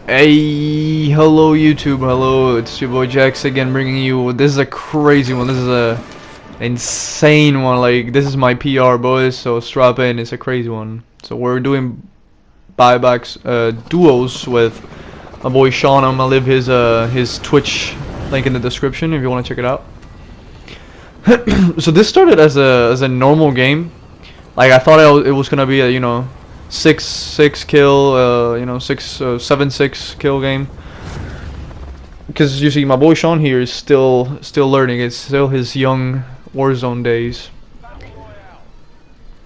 Hey, hello YouTube, hello, it's your boy Jax again bringing you, this is a crazy one, this is a insane one, like, this is my PR boys, so strap in, it's a crazy one. So we're doing buybacks, duos with my boy Sean. I'm gonna leave his Twitch link in the description if you want to check it out. So this started as a normal game, like I thought it was gonna be a, you know, 6-6 kill, you know, 7-6 kill game. Because you see, my boy Sean here is still learning. It's still his young Warzone days.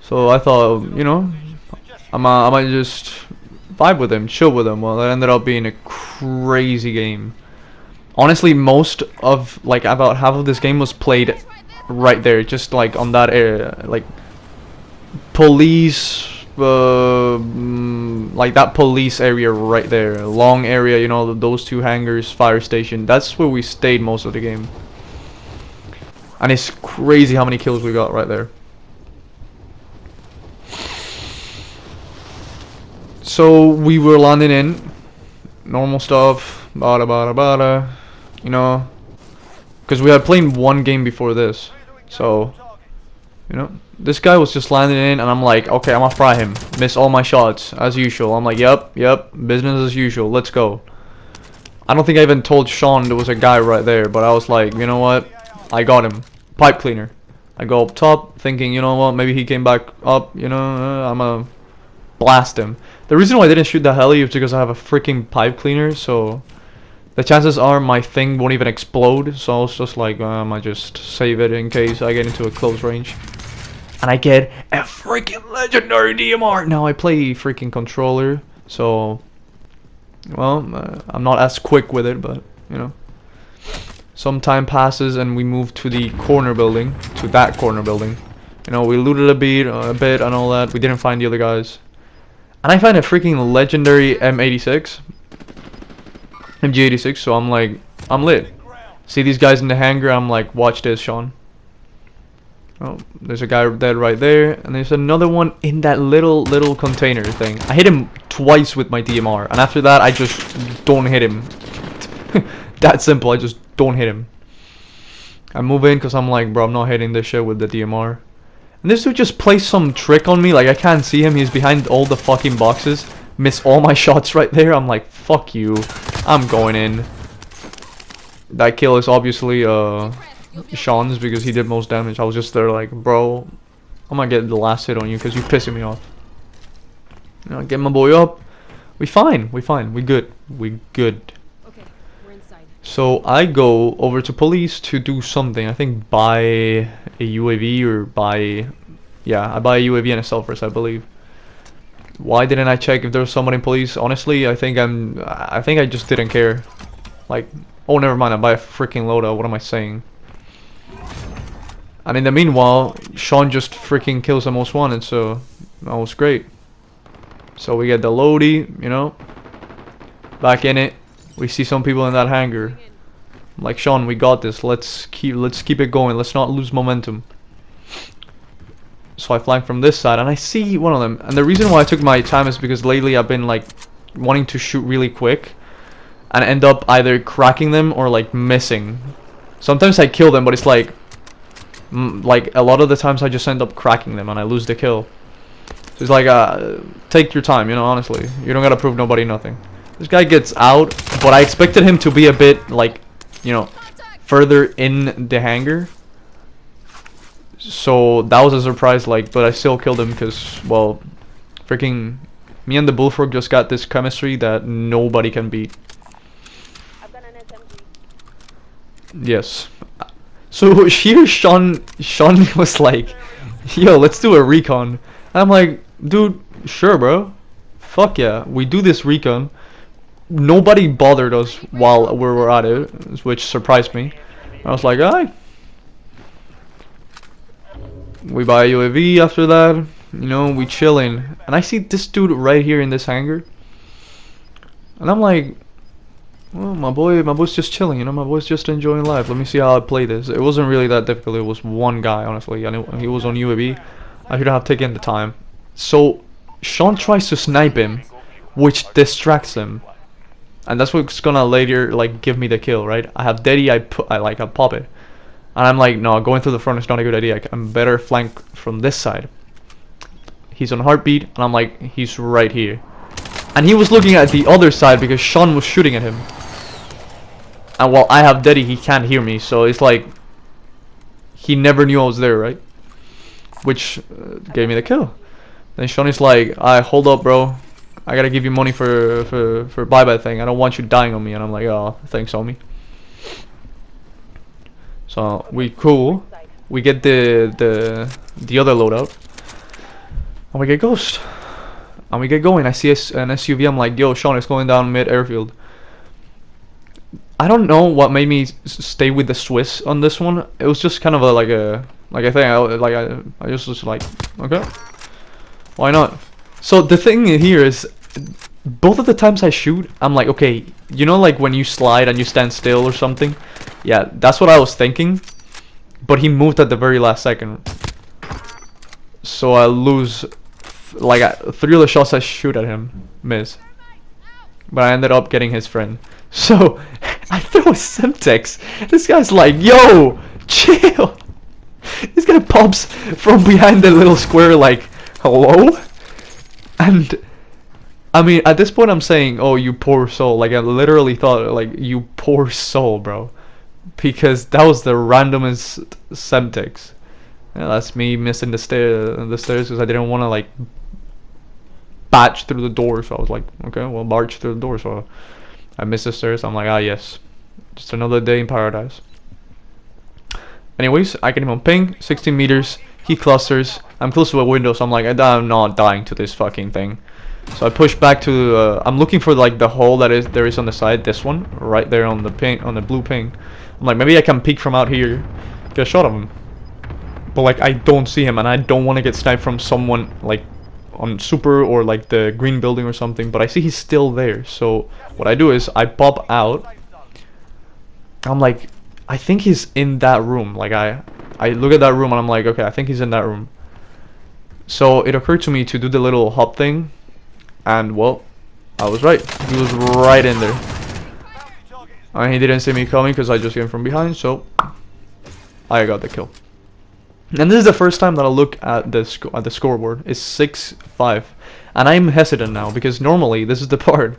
So I thought, you know, I might just vibe with him, chill with him. Well, that ended up being a crazy game. Honestly, most of, like, about half of this game was played right there, just like on that area, like police. Like that police area right there, long area, you know, those two hangars, fire station, that's where we stayed most of the game. And it's crazy how many kills we got right there. So we were landing in normal stuff, bada, you know, because we had played one game before this. So, you know, this guy was just landing in, and I'm like, okay, I'm gonna fry him. Miss all my shots, as usual. I'm like, yep, business as usual, let's go. I don't think I even told Sean there was a guy right there, but I was like, you know what? I got him. Pipe cleaner. I go up top, thinking, you know what, maybe he came back up, you know, I'm gonna blast him. The reason why I didn't shoot the heli is because I have a freaking pipe cleaner, so the chances are my thing won't even explode, so I was just like, I might just save it in case I get into a close range. And I get a freaking legendary DMR. Now I play freaking controller, so, well, I'm not as quick with it, but, you know. Some time passes and we move to the corner building, to that corner building. You know, we looted a bit and all that. We didn't find the other guys. And I find a freaking legendary M86. MG86, so I'm like, I'm lit. See these guys in the hangar, I'm like, watch this, Sean. Oh, there's a guy dead right there, and there's another one in that little container thing. I hit him twice with my DMR, and after that, I just don't hit him. That simple, I just don't hit him. I move in because I'm like, bro, I'm not hitting this shit with the DMR. And this dude just plays some trick on me, like I can't see him, he's behind all the fucking boxes. Miss all my shots right there, I'm like, fuck you. I'm going in. That kill is obviously Sean's because he did most damage. I was just there like, bro, I'm gonna get the last hit on you because you're pissing me off. You know, get my boy up. We fine, we good. We good. Okay, we're inside. So I go over to police to do something. I think buy a UAV or buy, yeah, I buy a UAV and a self-res, I believe. Why didn't I check if there was someone in police? Honestly, I think I just didn't care. Like, oh, never mind, I buy a freaking loadout. What am I saying? And in the meanwhile, Sean just freaking kills the most wanted, so that was great. So we get the loadie, you know, back in it. We see some people in that hangar. I'm like, Sean, we got this. Let's keep it going. Let's not lose momentum. So I flank from this side and I see one of them, and the reason why I took my time is because lately I've been like wanting to shoot really quick and end up either cracking them or like missing. Sometimes I kill them, but it's like a lot of the times I just end up cracking them and I lose the kill. So it's like, take your time, you know, honestly, you don't gotta prove nobody nothing. This guy gets out, but I expected him to be a bit like, you know, further in the hangar. So that was a surprise, like, but I still killed him because, well, freaking me and the bullfrog just got this chemistry that nobody can beat. I've got an SMG. Yes. So here Sean was like, yo, let's do a recon. And I'm like, dude, sure, bro. Fuck yeah, we do this recon. Nobody bothered us while we were at it, which surprised me. I was like, alright. We buy a UAV after that, you know, we chilling. And I see this dude right here in this hangar. And I'm like, well, my boy's just chilling, you know, my boy's just enjoying life. Let me see how I play this. It wasn't really that difficult, it was one guy, honestly. And he was on UAV. I should have taken the time. So, Sean tries to snipe him, which distracts him. and that's what's gonna later like give me the kill, right? I have Daddy, I pop it, and I'm like, no, going through the front is not a good idea. I'm better flank from this side. He's on heartbeat, and I'm like, he's right here, and he was looking at the other side because Sean was shooting at him, and while I have Daddy, he can't hear me, so it's like he never knew I was there, right? Which gave me the kill. Then Sean is like, hold up, bro. I gotta give you money for buyback thing. I don't want you dying on me. And I'm like, oh, thanks, homie. So we cool. We get the other loadout, and we get Ghost, and we get going. I see an SUV. I'm like, yo, Sean, it's going down mid airfield. I don't know what made me stay with the Swiss on this one. It was just kind of like a thing. I just was like, okay, why not? So the thing here is, both of the times I shoot, I'm like, okay, you know, like when you slide and you stand still or something. Yeah, that's what I was thinking. But he moved at the very last second, so I lose. Like 3 of the shots I shoot at him miss, but I ended up getting his friend. So I throw a Semtex. This guy's like, yo, chill. This guy pops from behind the little square like, hello? And I mean, at this point I'm saying, oh, you poor soul. Like, I literally thought, like, you poor soul, bro. Because that was the randomest Semtex. Yeah, that's me missing the stairs because I didn't want to, like, batch through the door. So I was like, okay, well, march through the door. So I missed the stairs. I'm like, ah, yes. Just another day in paradise. Anyways, I get him on ping, 16 meters. He clusters. I'm close to a window, so I'm like, I'm not dying to this fucking thing. So I push back to. I'm looking for like the hole that there is on the side. This one, right there on the ping, on the blue ping. I'm like, maybe I can peek from out here, get a shot of him. But like, I don't see him, and I don't want to get sniped from someone like on super or like the green building or something. But I see he's still there. So what I do is I pop out. I'm like, I think he's in that room. Like I look at that room and I'm like, okay, I think he's in that room. So it occurred to me to do the little hop thing, and well, I was right. He was right in there, and he didn't see me coming because I just came from behind. So I got the kill. And this is the first time that I look at the scoreboard. It's 6-5, and I'm hesitant now because normally this is the part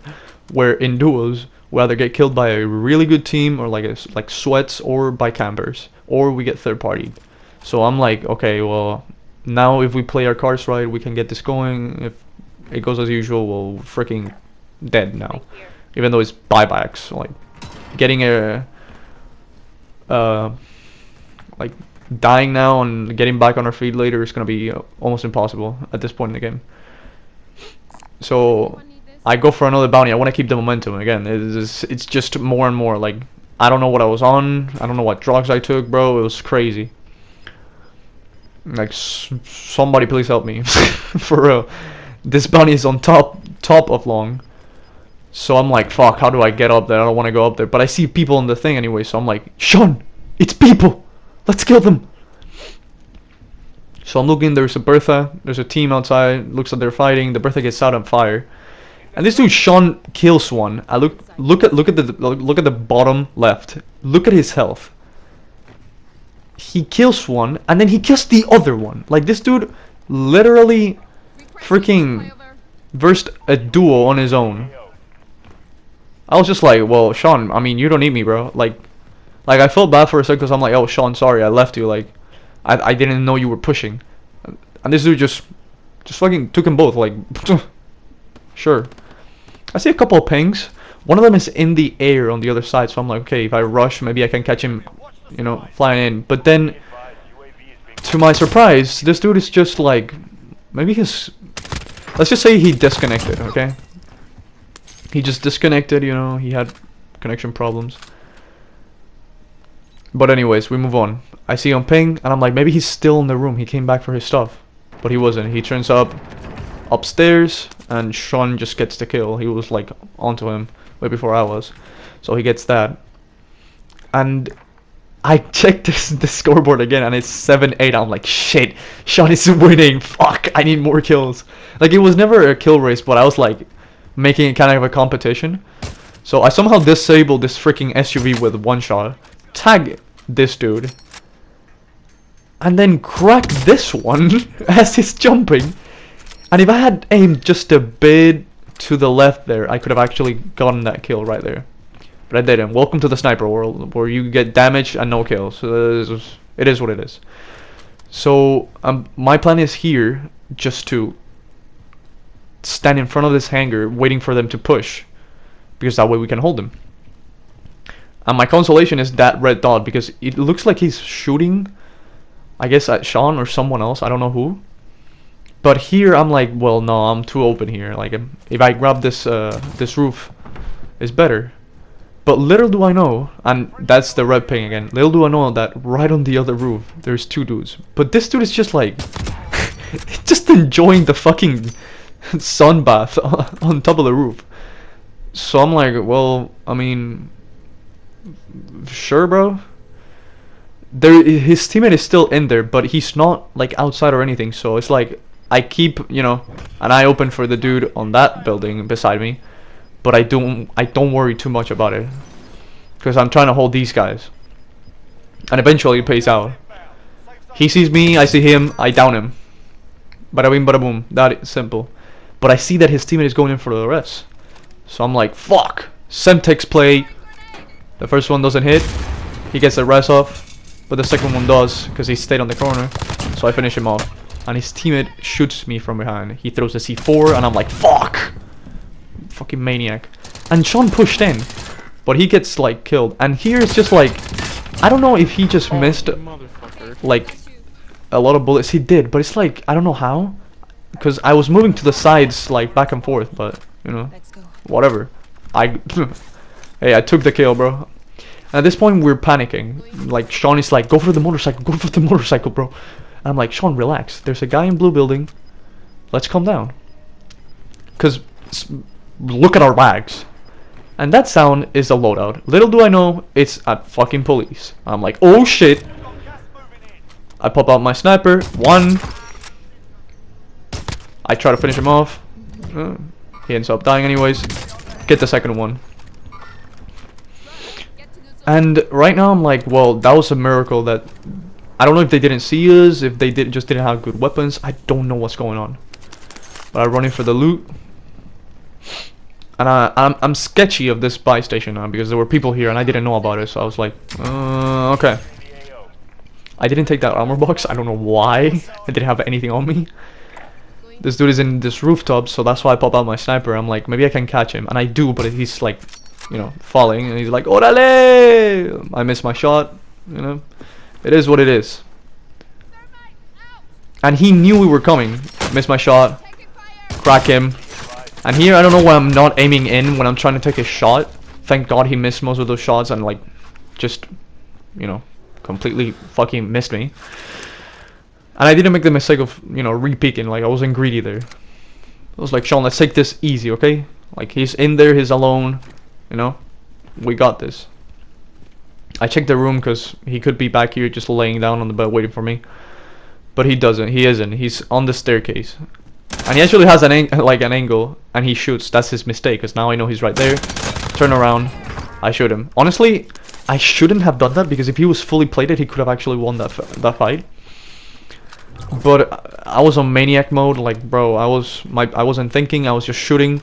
where in duos we either get killed by a really good team or like sweats or by campers, or we get third party. So I'm like, okay, well, now if we play our cards right, we can get this going. If it goes as usual, we're freaking dead now. Even though it's buybacks, like getting a like dying now and getting back on our feet later is gonna be almost impossible at this point in the game. So I go for another bounty. I want to keep the momentum. Again, it's just more and more like, I don't know what I was on. I don't know what drugs I took, bro. It was crazy. Like, somebody please help me. For real. This bounty is on top of long. So I'm like, fuck, how do I get up there? I don't want to go up there. But I see people in the thing anyway, so I'm like, Sean, it's people. Let's kill them. So I'm looking, there's a Bertha. There's a team outside. Looks like they're fighting. The Bertha gets out on fire. And this dude Sean kills one. I look at the bottom left. Look at his health. He kills one and then he kills the other one. Like, this dude literally freaking versed a duo on his own. I was just like, well, Sean, I mean, you don't need me, bro. Like I felt bad for a second because I'm like, oh, Sean, sorry, I left you. Like, I didn't know you were pushing. And this dude just fucking took them both. Like, sure. I see a couple of pings. One of them is in the air on the other side, so I'm like, okay, if I rush, maybe I can catch him, you know, flying in. But then, to my surprise, this dude is just like, maybe his, let's just say he disconnected, okay? He just disconnected, you know, he had connection problems. But anyways, we move on. I see him ping, and I'm like, maybe he's still in the room. He came back for his stuff. But he wasn't. He turns up upstairs, and Sean just gets the kill. He was like onto him way before I was. So he gets that. And I checked the scoreboard again, and it's 7-8. I'm like, shit, Sean is winning. Fuck, I need more kills. Like, it was never a kill race, but I was like making it kind of a competition. So I somehow disabled this freaking SUV with one shot, tag this dude, and then crack this one as he's jumping. And if I had aimed just a bit to the left there, I could have actually gotten that kill right there. But I didn't. Welcome to the sniper world, where you get damage and no kills. So it is what it is. So my plan is here just to stand in front of this hangar, waiting for them to push, because that way we can hold them. And my consolation is that red dot, because it looks like he's shooting, I guess, at Sean or someone else. I don't know who. But here I'm like, well, no, I'm too open here. Like, if I grab this this roof, it's better. But little do I know, and that's the red ping again. Little do I know that right on the other roof there's two dudes. But this dude is just like, just enjoying the fucking sun bath on top of the roof. So I'm like, well, I mean, sure, bro. His teammate is still in there, but he's not like outside or anything. So it's like I keep, you know, an eye open for the dude on that building beside me, but I don't worry too much about it, because I'm trying to hold these guys, and eventually it pays out. He sees me, I see him, I down him. Bada bing, bada boom. That simple. But I see that his teammate is going in for the rest. So I'm like, fuck. Semtex play. The first one doesn't hit. He gets the rest off. But the second one does, because he stayed on the corner. So I finish him off. And his teammate shoots me from behind. He throws a C4 and I'm like, fuck. Fucking maniac. And Sean pushed in. But he gets like killed. And here it's just like, I don't know if he just missed like a lot of bullets. He did, but it's like, I don't know how, because I was moving to the sides like back and forth, but you know, whatever. Hey, I took the kill, bro. And at this point we're panicking. Like, Sean is like, go for the motorcycle, bro. And I'm like, Sean, relax, there's a guy in blue building, let's calm down, because look at our bags. And that sound is a loadout. Little do I know, it's at fucking police. I'm like, oh shit. I pop out my sniper. One. I try to finish him off. He ends up dying anyways. Get the second one. And right now I'm like, well, that was a miracle. That I don't know if they didn't see us, if they just didn't have good weapons. I don't know what's going on. But I'm running for the loot. And I'm sketchy of this buy station now, because there were people here and I didn't know about it. So I was like, okay. I didn't take that armor box. I don't know why. I didn't have anything on me. This dude is in this rooftop, so that's why I pop out my sniper. I'm like, maybe I can catch him. And I do, but he's like, you know, falling. And he's like, orale! I missed my shot. You know, it is what it is. And he knew we were coming. Missed my shot. Crack him. And here, I don't know why I'm not aiming in when I'm trying to take a shot. Thank God he missed most of those shots and like, just, you know, completely fucking missed me. And I didn't make the mistake of, you know, re-peeking. Like, I wasn't greedy there. I was like, Sean, let's take this easy, okay? Like, he's in there, he's alone, you know? We got this. I checked the room because he could be back here just laying down on the bed waiting for me. But he doesn't. He isn't. He's on the staircase. And he actually has an angle, and he shoots. That's his mistake, because now I know he's right there. Turn around. I shoot him. Honestly, I shouldn't have done that, because if he was fully plated, he could have actually won that fight. But I was on maniac mode, like, bro. I wasn't thinking. I was just shooting,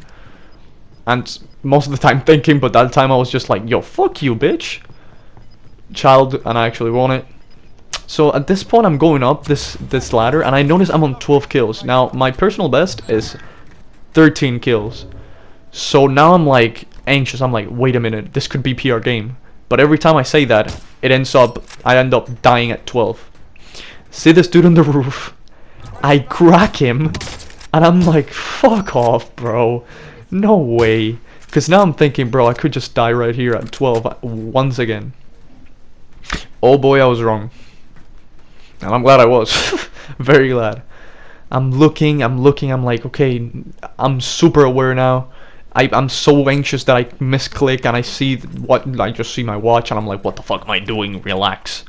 and most of the time thinking. But that time I was just like, yo, fuck you, bitch, child, and I actually won it. So at this point I'm going up this ladder, and I notice I'm on 12 kills. Now my personal best is 13 kills. So now I'm like anxious. I'm like, wait a minute, this could be PR game. But every time I say that, I end up dying at 12. See this dude on the roof? I crack him, and I'm like, fuck off, bro. No way. Because now I'm thinking, bro, I could just die right here at 12 once again. Oh boy, I was wrong. And I'm glad I was. Very glad. I'm looking, I'm like, okay, I'm super aware now. I'm so anxious that I misclick and I just see my watch and I'm like, what the fuck am I doing? Relax.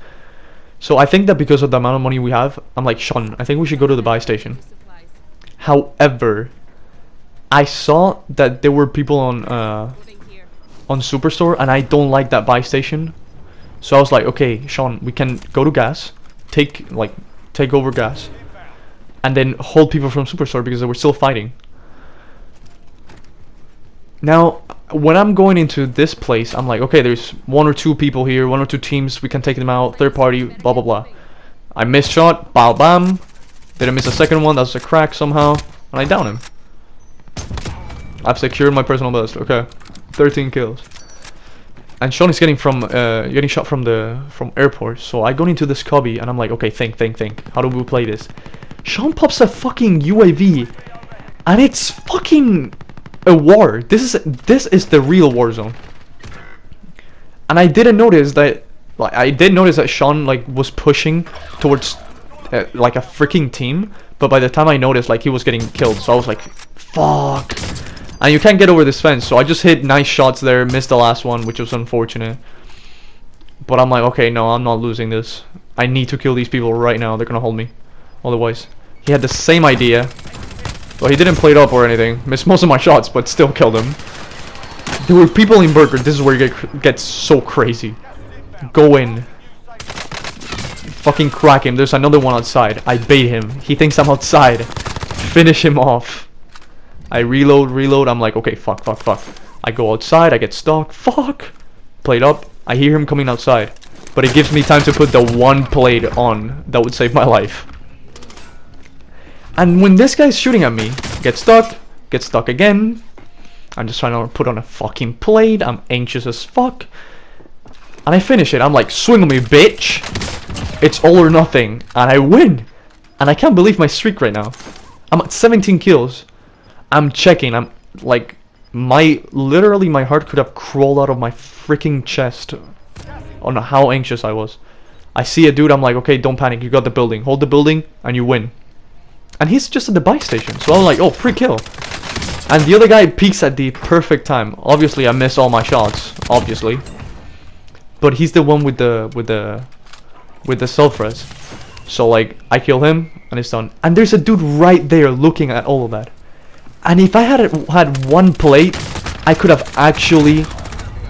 So I think that because of the amount of money we have, I'm like, Sean, I think we should go to the buy station. However, I saw that there were people on on Superstore, and I don't like that buy station. So I was like, okay, Sean, we can go to gas, take over gas, and then hold people from Superstore because they were still fighting. Now, when I'm going into this place, I'm like, okay, there's 1 or 2 people here, 1 or 2 teams, we can take them out, third party, blah blah blah. I missed shot, bow bam, didn't miss a second one, that was a crack somehow, and I down him. I've secured my personal best, okay. 13 kills. And Sean is getting shot from airport, so I go into this cubby and I'm like, okay, think. How do we play this? Sean pops a fucking UAV, and it's fucking a war. This is the real Warzone. And I didn't notice that. Like, I did notice that Sean was pushing towards like a freaking team, but by the time I noticed, he was getting killed. So I was like, fuck. And you can't get over this fence, so I just hit nice shots there, missed the last one, which was unfortunate. But I'm like, okay, no, I'm not losing this. I need to kill these people right now. They're gonna hold me. Otherwise, he had the same idea. Well, he didn't play it up or anything. Missed most of my shots, but still killed him. There were people in Burger. This is where it gets so crazy. Go in. Fucking crack him. There's another one outside. I bait him. He thinks I'm outside. Finish him off. I reload. I'm like, okay, fuck. I go outside. I get stuck. Fuck. Played up. I hear him coming outside. But it gives me time to put the one plate on that would save my life. And when this guy's shooting at me, get stuck again. I'm just trying to put on a fucking plate. I'm anxious as fuck. And I finish it. I'm like, swing on me, bitch. It's all or nothing. And I win. And I can't believe my streak right now. I'm at 17 kills. I'm checking. I'm like, literally my heart could have crawled out of my freaking chest on how anxious I was. I see a dude. I'm like, okay, don't panic. You got the building. Hold the building and you win. And he's just at the buy station. So I'm like, oh, free kill. And the other guy peeks at the perfect time. Obviously, I miss all my shots. Obviously. But he's the one with the self-res. So like, I kill him and it's done. And there's a dude right there looking at all of that. And if I had one plate, I could have actually,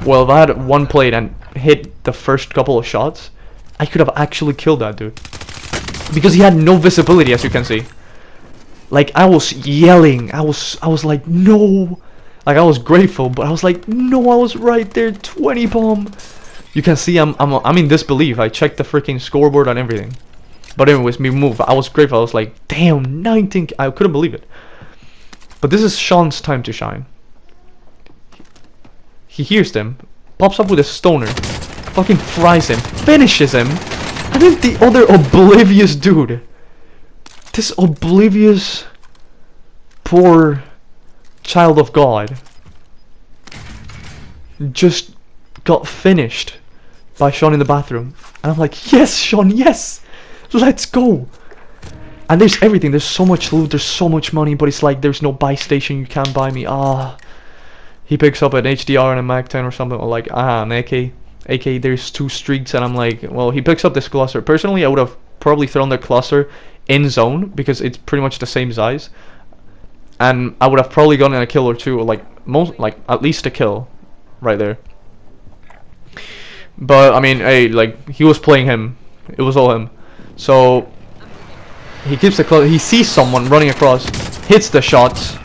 well, if I had one plate and hit the first couple of shots, I could have actually killed that dude. Because he had no visibility, as you can see. Like, I was yelling. I was like, no. Like, I was grateful, but I was like, no, I was right there. 20 bomb. You can see I'm in disbelief. I checked the freaking scoreboard and everything. But anyways, me move. I was grateful. I was like, damn, 19. I couldn't believe it. But this is Sean's time to shine. He hears them, pops up with a stoner, fucking fries him, finishes him, and then the other oblivious dude, this oblivious, poor child of God, just got finished by Sean in the bathroom. And I'm like, yes, Sean, yes, let's go. And there's everything. There's so much loot. There's so much money. But it's like there's no buy station. You can't buy me. He picks up an HDR and a Mac 10 or something. Or like, an AK. There's 2 streaks. And I'm like, well, he picks up this cluster. Personally, I would have probably thrown the cluster in zone. Because it's pretty much the same size. And I would have probably gotten a kill or 2. Or like, at least a kill. Right there. But, I mean, hey, like, he was playing him. It was all him. So he keeps the cluster. He sees someone running across, hits the shots,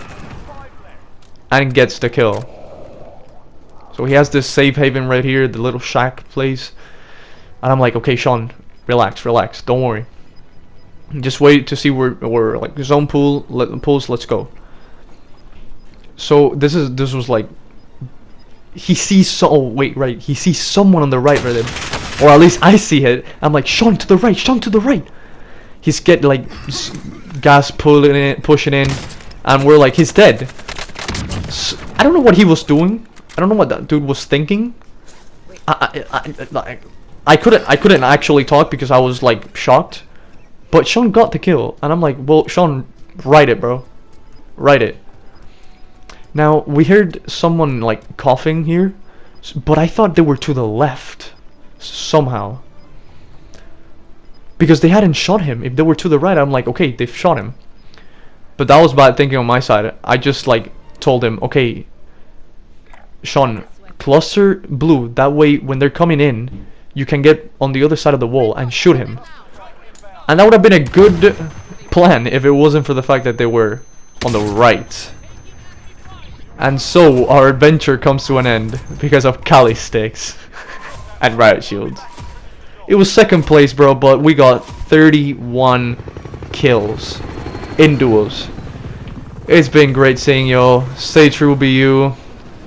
and gets the kill. So he has this safe haven right here, the little shack place. And I'm like, okay, Sean, relax, don't worry. Just wait to see where like zone pools. Let's go. So this was like, he sees he sees someone on the right there, or at least I see it. I'm like, Sean to the right. He's getting like gas pushing in, and we're like, he's dead. So, I don't know what he was doing. I don't know what that dude was thinking. I couldn't actually talk because I was like shocked. But Sean got the kill, and I'm like, well, Sean, write it, bro. Write it. Now we heard someone like coughing here, but I thought they were to the left somehow. Because they hadn't shot him. If they were to the right, I'm like, okay, they've shot him. But that was bad thinking on my side. I just like told him, okay, Sean, cluster blue. That way, when they're coming in, you can get on the other side of the wall and shoot him. And that would have been a good plan if it wasn't for the fact that they were on the right. And so our adventure comes to an end because of Kali sticks and riot shields. It was second place, bro, but we got 31 kills in duos. It's been great seeing y'all. Stay true, be you.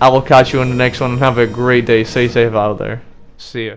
I will catch you in the next one. Have a great day. Stay safe out there. See ya.